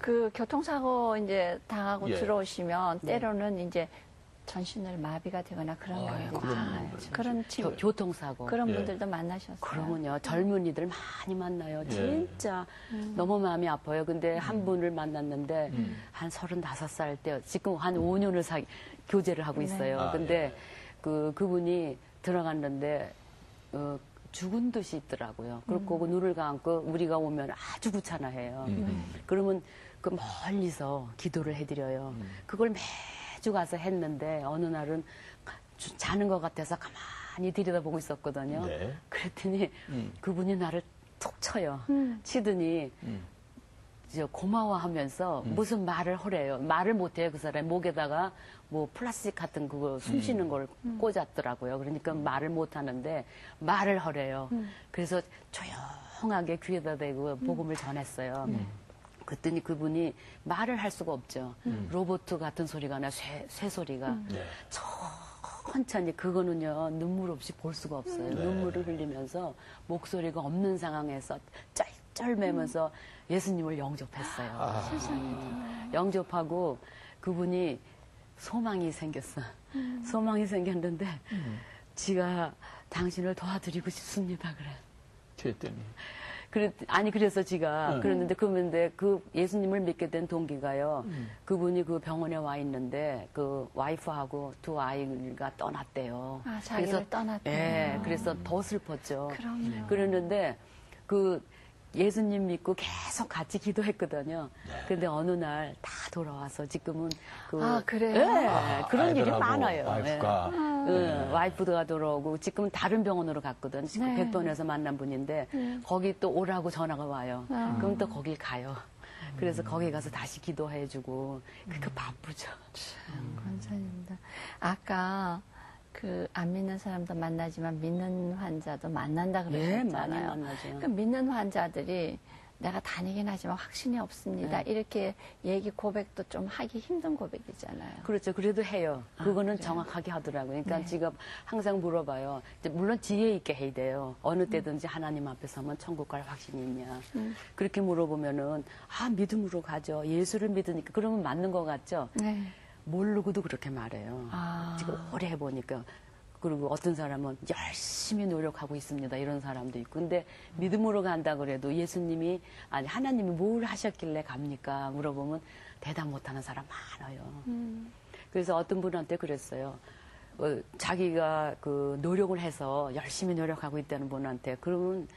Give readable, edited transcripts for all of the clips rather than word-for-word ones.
그 교통사고 이제 당하고 예. 들어오시면 때로는 이제 전신을 마비가 되거나 그런 경우도 있잖아요. 그런 친구, 교통사고. 그런 분들도 만나셨어요? 그러면요, 젊은이들 많이 만나요. 진짜 너무 마음이 아파요. 근데 한 분을 만났는데 한 35살 때 지금 한 5년을 교제를 하고 있어요. 근데 그분이 들어갔는데 죽은 듯이 있더라고요. 그리고 눈을 감고 우리가 오면 아주 귀찮아해요. 그러면 그 멀리서 기도를 해드려요. 그걸 매주 가서 했는데 어느 날은 자는 것 같아서 가만히 들여다보고 있었거든요. 네. 그랬더니 그분이 나를 톡 쳐요. 치더니 고마워하면서 무슨 말을 하래요. 말을 못해요. 그 사람이 목에다가 뭐 플라스틱 같은 그거 숨 쉬는 걸 꽂았더라고요. 그러니까 말을 못하는데 말을 하래요. 그래서 조용하게 귀에다 대고 복음을 전했어요. 그랬더니 그분이 말을 할 수가 없죠. 로봇 같은 소리가 나, 새 소리가. 천천히 그거는요, 눈물 없이 볼 수가 없어요. 눈물을 흘리면서 목소리가 없는 상황에서 쩔쩔매면서 예수님을 영접했어요. 영접하고 그분이 소망이 생겼어. 소망이 생겼는데 지가 당신을 도와드리고 싶습니다. 그래. 그래서 지가 그랬는데 그런데 그 예수님을 믿게 된 동기가요. 그분이 그 병원에 와 있는데 그 와이프하고 두 아이가 떠났대요. 자기를 떠났대요. 예, 그래서 더 슬펐죠. 그럼요. 그랬는데 그 예수님 믿고 계속 같이 기도했거든요. 근데 어느 날 다 돌아와서 지금은 그래요? 예, 그런 일이 많아요. 와이프가. 와이프가 돌아오고 지금은 다른 병원으로 갔거든. 지금 백번에서 만난 분인데 거기 또 오라고 전화가 와요. 그럼 또 거길 가요. 그래서 거기 가서 다시 기도해주고 그렇게 바쁘죠. 감사합니다. 아까 안 믿는 사람도 만나지만 믿는 환자도 만난다 그러셨잖아요. 많이 만나죠. 그 믿는 환자들이 내가 다니긴 하지만 확신이 없습니다. 이렇게 얘기 고백도 좀 하기 힘든 고백이잖아요. 그렇죠. 그래도 해요. 그거는 정확하게 하더라고요. 그러니까 지금 항상 물어봐요. 이제 물론 지혜 있게 해야 돼요. 어느 때든지 하나님 앞에 서면 천국 갈 확신이 있냐. 그렇게 물어보면은 믿음으로 가죠. 예수를 믿으니까 그러면 맞는 것 같죠. 네. 모르고도 그렇게 말해요. 지금 오래 해보니까. 그리고 어떤 사람은 열심히 노력하고 있습니다. 이런 사람도 있고. 근데 믿음으로 간다 그래도 예수님이, 하나님이 뭘 하셨길래 갑니까? 물어보면 대답 못하는 사람 많아요. 그래서 어떤 분한테 그랬어요. 자기가 노력을 해서 열심히 노력하고 있다는 분한테. 그러면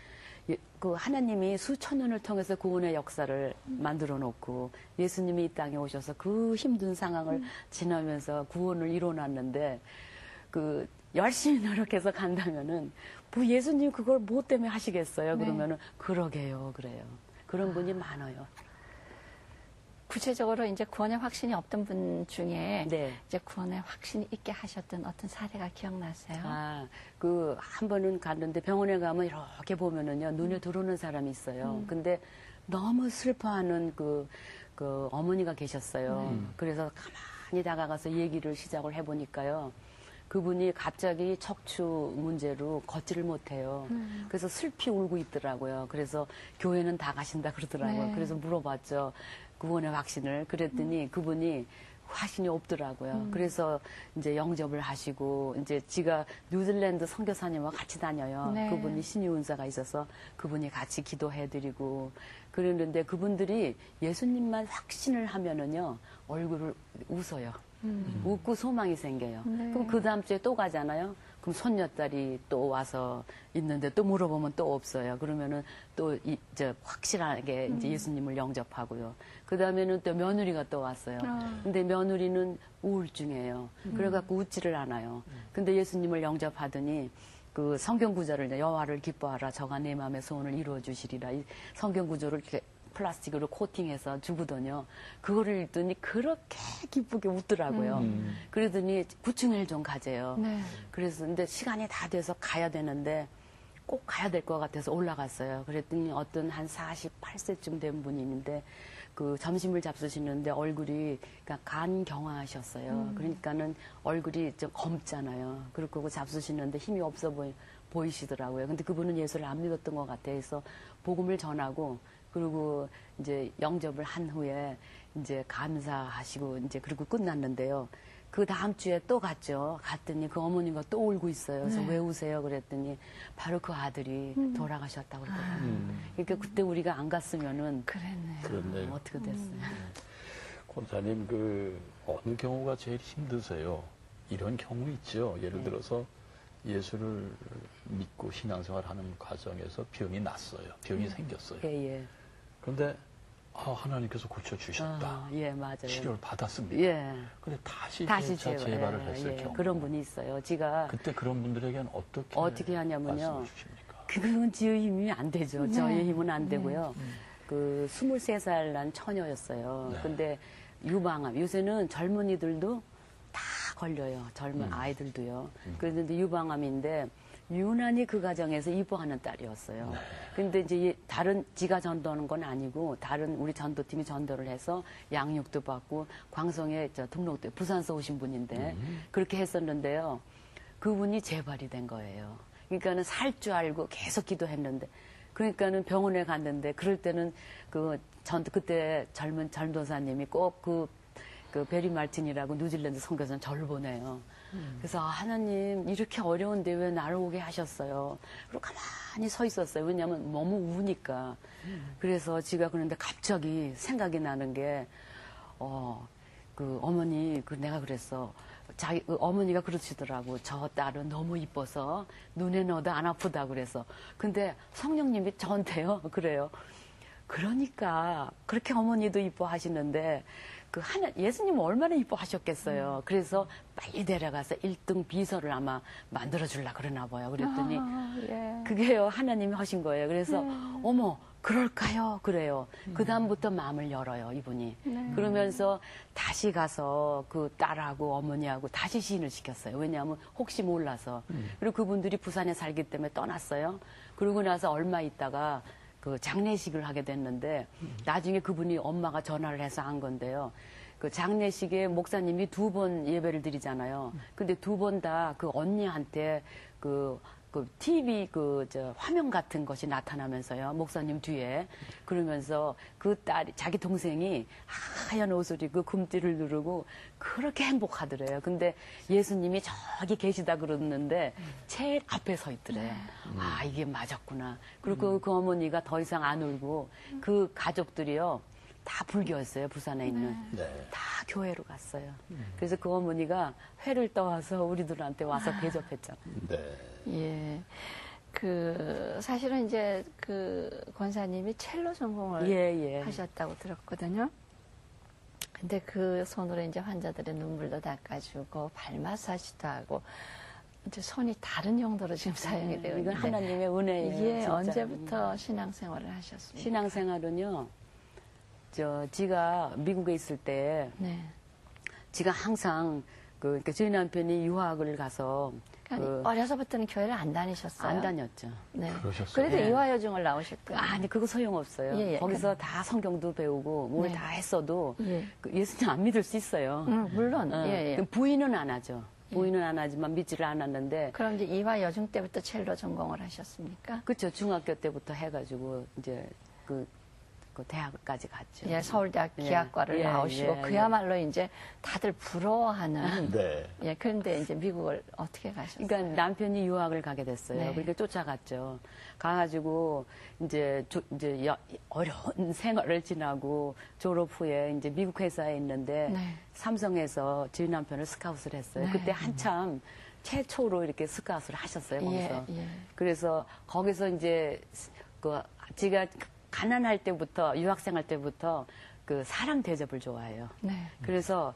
하나님이 수천 년을 통해서 구원의 역사를 만들어 놓고 예수님이 이 땅에 오셔서 그 힘든 상황을 지나면서 구원을 이뤄놨는데 열심히 노력해서 간다면은, 예수님 그걸 뭐 때문에 하시겠어요? 그러면은, 그러게요, 그래요. 그런 분이 많아요. 구체적으로 이제 구원의 확신이 없던 분 중에, 이제 구원의 확신이 있게 하셨던 어떤 사례가 기억나세요? 한 번은 갔는데 병원에 가면 이렇게 보면은요, 눈에 들어오는 사람이 있어요. 근데 너무 슬퍼하는 어머니가 계셨어요. 그래서 가만히 다가가서 얘기를 시작을 해보니까요. 그분이 갑자기 척추 문제로 걷지를 못해요. 그래서 슬피 울고 있더라고요. 그래서 교회는 다 가신다 그러더라고요. 그래서 물어봤죠. 구원의 확신을. 그랬더니 그분이 확신이 없더라고요. 그래서 이제 영접을 하시고, 이제 지가 뉴질랜드 선교사님과 같이 다녀요. 그분이 신유은사가 있어서 그분이 같이 기도해드리고, 그랬는데 그분들이 예수님만 확신을 하면은요, 얼굴을 웃어요. 웃고 소망이 생겨요. 그럼 그 다음 주에 또 가잖아요. 그럼 손녀딸이 또 와서 있는데 또 물어보면 또 없어요. 그러면은 또 확실하게 이제 예수님을 영접하고요. 그 다음에는 또 며느리가 또 왔어요. 근데 며느리는 우울증이에요. 그래갖고 웃지를 않아요. 근데 예수님을 영접하더니 성경 구절을 여호와를 기뻐하라 저가 내 마음의 소원을 이루어 주시리라. 이 성경 구절을 이렇게 플라스틱으로 코팅해서 주거든요. 그거를 읽더니 그렇게 기쁘게 웃더라고요. 그러더니 구충회를 좀 가재요. 그래서 근데 시간이 다 돼서 가야 되는데 꼭 가야 될 것 같아서 올라갔어요. 그랬더니 어떤 한 48세쯤 된 분이 있는데 점심을 잡수시는데 얼굴이 간경화하셨어요. 그러니까는 얼굴이 좀 검잖아요. 그리고 잡수시는데 힘이 없어 보이시더라고요. 근데 그분은 예수를 안 믿었던 것 같아서 복음을 전하고 그리고 이제 영접을 한 후에 이제 감사하시고 이제 그리고 끝났는데요. 그 다음 주에 또 갔죠. 갔더니 그 어머니가 또 울고 있어요. 그래서 왜 우세요? 그랬더니 바로 그 아들이 돌아가셨다고 그러더라고요. 그러니까 그때 우리가 안 갔으면은 그랬네요. 어떻게 됐어요? 권사님, 어느 경우가 제일 힘드세요? 이런 경우 있죠. 예를 들어서 예수를 믿고 신앙생활하는 과정에서 병이 났어요. 병이 생겼어요. 예, 예. 그런데 하나님께서 고쳐주셨다. 예, 맞아요. 치료를 받았습니다. 예. 근데 다시 재발을 했을 경우. 그런 분이 있어요. 제가 그때 그런 분들에게는 어떻게 하냐면요. 말씀해 주십니까? 그건 지의 힘이 안 되죠. 저의 힘은 안 되고요. 그 23살 난 처녀였어요. 네. 근데 유방암. 요새는 젊은이들도 다 걸려요. 젊은 아이들도요. 그런데 유방암인데 유난히 그 가정에서 이뻐하는 딸이었어요. 근데 이제 지가 전도하는 건 아니고 다른 우리 전도팀이 전도를 해서 양육도 받고 광성에 등록도 부산서 오신 분인데 그렇게 했었는데요. 그분이 재발이 된 거예요. 그러니까는 살 줄 알고 계속 기도했는데 그러니까는 병원에 갔는데 그럴 때는 그때 젊은 전도사님이 꼭 그 베리 말틴이라고 뉴질랜드 선교사는 저를 보내요. 그래서 하나님 이렇게 어려운데 왜 나를 오게 하셨어요? 그리고 가만히 서 있었어요. 왜냐하면 너무 우니까. 그래서 제가 그런데 갑자기 생각이 나는 게 그 어머니 내가 그랬어. 어머니가 그러시더라고. 저 딸은 너무 이뻐서 눈에 넣어도 안 아프다 그래서. 근데 성령님이 저한테요. 그래요. 그러니까 그렇게 어머니도 이뻐하시는데 예수님은 얼마나 이뻐하셨겠어요. 그래서 빨리 데려가서 1등 비서를 아마 만들어주려고 그러나 봐요. 그랬더니 그게요 하나님이 하신 거예요. 그래서 어머 그럴까요? 그래요. 그다음부터 마음을 열어요 이분이. 그러면서 다시 가서 그 딸하고 어머니하고 다시 시인을 시켰어요. 왜냐하면 혹시 몰라서. 그리고 그분들이 부산에 살기 때문에 떠났어요. 그러고 나서 얼마 있다가 그 장례식을 하게 됐는데 나중에 그분이 엄마가 전화를 해서 한 건데요. 그 장례식에 목사님이 2번 예배를 드리잖아요. 근데 2번 다 그 언니한테 그 TV 화면 같은 것이 나타나면서요. 목사님 뒤에. 그러면서 그 딸이, 자기 동생이 하얀 옷을 입고 금띠를 누르고 그렇게 행복하더래요. 근데 예수님이 저기 계시다 그러는데 제일 앞에 서 있더래요. 아, 이게 맞았구나. 그리고 그 어머니가 더 이상 안 울고 그 가족들이요. 다 불교였어요. 부산에 있는. 다 교회로 갔어요. 그래서 그 어머니가 회를 떠와서 우리들한테 와서 대접했잖아요. 네. 예. 사실은 이제 권사님이 첼로 전공을 하셨다고 들었거든요. 근데 그 손으로 이제 환자들의 눈물도 닦아주고 발 마사지도 하고 이제 손이 다른 용도로 지금 사용이 되고 있는데 이건 하나님의 은혜예요. 이게 진짜. 언제부터 신앙생활을 하셨습니까? 신앙생활은요. 지가 미국에 있을 때 지가 항상 그러니까 저희 남편이 유학을 가서 그러니까 어려서부터는 교회를 안 다니셨어요? 안 다녔죠. 네. 그러셨어요? 그래도 이화여중을 나오셨고요. 아니 그거 소용없어요. 거기서 다 성경도 배우고 뭘 다 했어도 예수님 안 믿을 수 있어요. 물론. 부인은 안 하죠. 부인은 안 하지만 믿지를 않았는데. 그럼 이제 이화여중 때부터 첼로 전공을 하셨습니까? 그렇죠. 중학교 때부터 해가지고 이제 그 대학까지 갔죠. 예, 서울대학 기악과를 나오시고 그야말로 이제 다들 부러워하는. 그런데 이제 미국을 어떻게 가셨어요? 그러니까 남편이 유학을 가게 됐어요. 그러니까 쫓아갔죠. 가가지고 이제 어려운 생활을 지나고 졸업 후에 이제 미국 회사에 있는데 삼성에서 저희 남편을 스카웃을 했어요. 그때 한참 최초로 이렇게 스카웃을 하셨어요. 거기서. 그래서 거기서 이제 제가 가난할 때부터 유학생할 때부터 그 사람 대접을 좋아해요. 그래서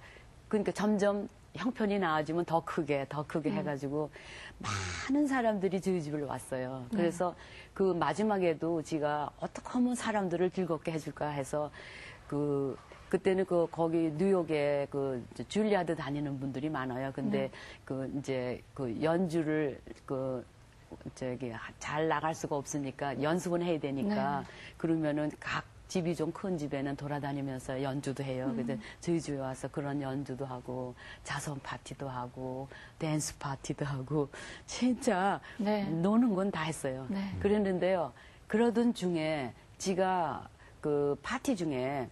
그러니까 점점 형편이 나아지면 더 크게 해가지고 많은 사람들이 저희 집을 왔어요. 그래서 그 마지막에도 제가 어떻게 하면 사람들을 즐겁게 해줄까 해서 그때는 거기 뉴욕에 줄리아드 다니는 분들이 많아요. 근데 이제 연주를 잘 나갈 수가 없으니까 연습은 해야 되니까 그러면은 각 집이 좀 큰 집에는 돌아다니면서 연주도 해요. 그래서 저희 집에 와서 그런 연주도 하고 자선 파티도 하고 댄스 파티도 하고 진짜 노는 건 다 했어요. 그랬는데요. 그러던 중에 지가 그 파티 중에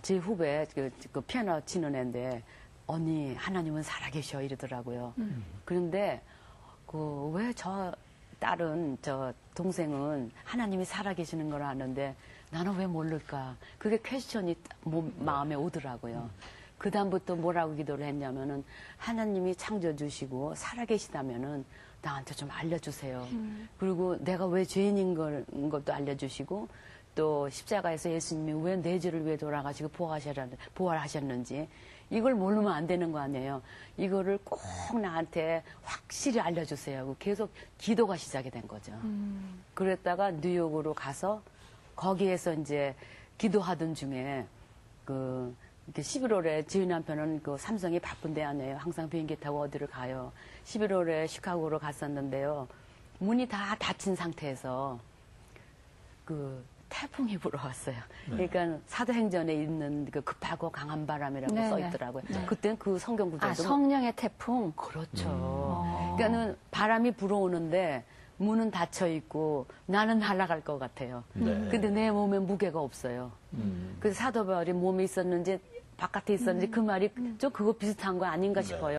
제 후배 그 피아노 치는 애인데 언니 하나님은 살아계셔 이러더라고요. 그런데 그 왜 저 딸은 저 동생은 하나님이 살아계시는 걸 아는데 나는 왜 모를까? 그게 퀘스천이 마음에 오더라고요. 그 다음부터 뭐라고 기도를 했냐면은 하나님이 창조주시고 살아계시다면은 나한테 좀 알려주세요. 그리고 내가 왜 죄인인 것도 알려주시고 또 십자가에서 예수님이 왜 내 죄를 위해 돌아가시고 부활하셨는지 이걸 모르면 안 되는 거 아니에요. 이거를 꼭 나한테 확실히 알려주세요. 계속 기도가 시작이 된 거죠. 그랬다가 뉴욕으로 가서 거기에서 이제 기도하던 중에 그 11월에 저희 남편은 그 삼성이 바쁜 데 아니에요. 항상 비행기 타고 어디를 가요. 11월에 시카고로 갔었는데요. 문이 다 닫힌 상태에서 그 태풍이 불어왔어요. 그러니까 사도행전에 있는 그 급하고 강한 바람이라고 써 있더라고요. 그때는 그 성경 구절도 성령의 태풍. 그렇죠. 그러니까는 바람이 불어오는데 문은 닫혀 있고 나는 날아갈 것 같아요. 근데 내 몸에 무게가 없어요. 그래서 사도 바울이 몸에 있었는지 바깥에 있었는지 그 말이 좀 그거 비슷한 거 아닌가 싶어요.